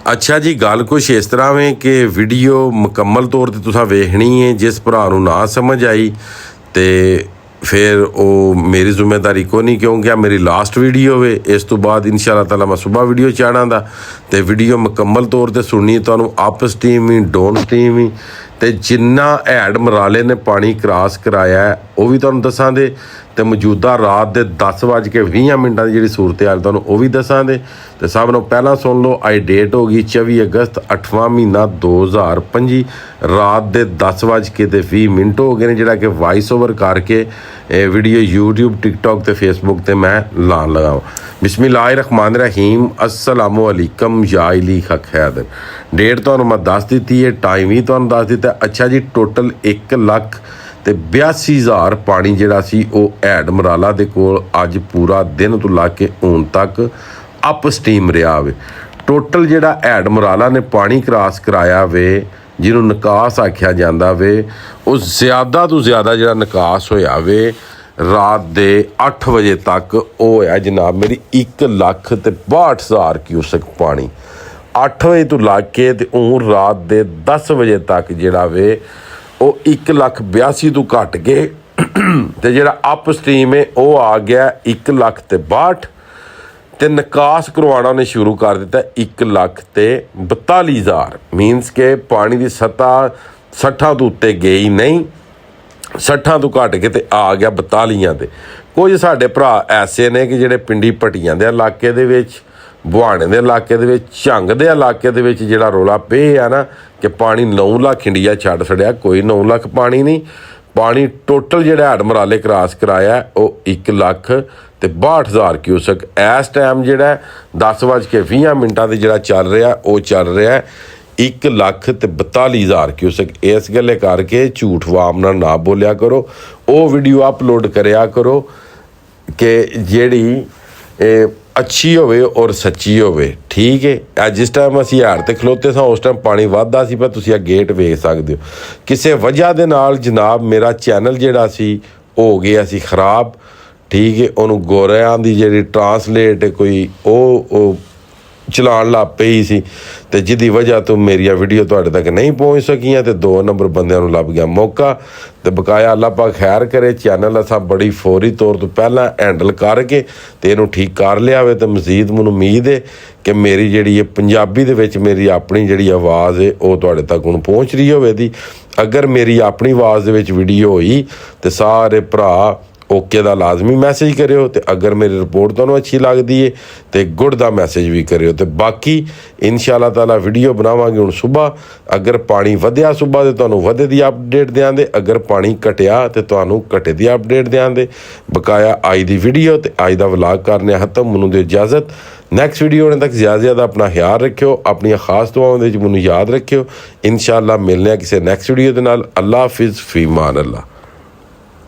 अच्छा जी, गल कुछ इस तरह में कि वीडियो मुकम्मल तौर पर तुसां वेखनी है। जिस भरा नूं ना समझ आई तो फिर वो मेरी जिम्मेदारी को नहीं, क्योंकि मेरी लास्ट वीडियो है। इस तो बाद इंशाअल्लाह ताला मैं सुबह वीडियो चाढ़ा दा ते वीडियो मुकम्मल तौर पर सुननी तुहानूं अप स्टीम ही डाउन स्टीम ही ते जिन्ना हैड मराले ने पानी क्रॉस कराया है वो भी तुहानूं दसां दे ते मौजूदा रात के 10:20 की जी सूरत हाल तुहानूं वो भी दसां दे। तो सब नूं पहला सुन लो, अज डेट हो गई 24 अगस्त 8वां महीना 2025 रात के 10:20 हो गए ने, जिहड़ा कि वॉइस ओवर करके वीडियो यूट्यूब टिकटॉक ते फेसबुक ते मैं लान लगा। बिस्मिल्लाहिर्रहमानिर्रहीम, अस्सलामु अलैकुम या अली हक हैदर। डेट तुहानूं मैं दस दी है, टाइम ही तुहानूं दस दिता। अच्छा जी, टोटल 1,82,000 पानी जिहड़ा सी वो हैड मराला दे कोल अज पूरा दिन तो ला के हुण तक अप स्टीम रहा वे। टोटल जिहड़ा हैड मराला ने पानी क्रॉस कराया वे, जिन्हों निकास आख्या जाता वे, वो ज़्यादा तो ज़्यादा जिहड़ा निकास होया वे रात दे 8 बजे तक वो होया जनाब मेरी 1,62,000 क्यूसक पानी 8 बजे तो ला के ते हूँ रात दे 10 बजे तक जिहड़ा वे वो 1,82,000 तो घट के ते जिहड़ा अप स्ट्रीम है वो आ गया 1,62,000 ते निकास करवाना उन्हें शुरू कर दिता 1,42,000। मीनस के पानी की सतह 60 तो उत्ते गई नहीं, 60 तो घट के ते आ गया 42 ते। कुछ साडे भरा ऐसे ने कि जिहड़े पिंडी पट्टियां दे इलाके दे विच, बुहाने दे इलाके दे विच, झंग दे इलाके दे विच जिहड़ा रौला पे है ना कि पानी 9 लाख इंडिया छड्ड छड़िया। कोई 9 लाख पानी नहीं, पानी टोटल जिहड़ा हैड मराले क्रॉस कराया वो 1,62,000 क्यूसक इस टाइम जिहड़ा 10:20 ते जिहड़ा चल रहा वो चल रहा है 1,42,000 क्यूसक। इस गल्ले करके झूठ वाम ना बोलिया करो, वो वीडियो अपलोड करया करो कि जिहड़ी अच्छी होवे और सच्ची होवे। ठीक है, जिस टाइम असीं हैड ते खलोते सां उस टाइम पानी वधदा सी, पर तुसीं गेट वेख सकदे हो। किसी वजह दे नाल जनाब मेरा चैनल जिहड़ा सी हो गया सी खराब। ठीक है, उन्होंने गोरियां दी जिहड़ी ट्रांसलेट कोई ओ चलान लग पई सी ते जिहदी वजह तो मेरी वीडियो तुहाडे तक नहीं पहुँच सकियां ते 2 नंबर बंदियां नूं लभ गया मौका। ते बकाया अल्लाह पाक खैर करे, चैनल असां बड़ी फौरी तौर तो पहला हैंडल करके ते इहनूं ठीक कर लिया वे। ते मजीद मैनूं उम्मीद है कि मेरी जिहड़ी पंजाबी दे विच मेरी अपनी जिहड़ी आवाज़ है वो तुहाडे तक हुण पहुँच रही होवेगी। अगर मेरी अपनी आवाज़ दे विच वीडियो होई ते सारे भरा ओके दा लाजमी मैसेज करियो, ते अगर मेरी रिपोर्ट तुहानूं अच्छी लगदी है तो गुड दा मैसेज भी करियो। तो बाकी इंशाअल्लाह ताला वीडियो बनावांगे हुण सुबह। अगर पानी वधिया सुबह तो तुहानूं वधे दी अपडेट देंदे, अगर पानी घटिया तो तुहानूं घटे दी अपडेट देंदे। बकाया अज दी वीडियो ते अज दा व्लॉग करने खत्म। मैनूं दे इजाजत, नैक्सट वीडियो होने तक ज़्यादा अपना ख्याल रखियो, अपनी खास दुआओं दे मैनूं याद रखियो। इंशाअल्लाह मिलने किसी नैक्सट वीडियो दे नाल। अल्लाह हाफिज़, फी मान अल्लाह।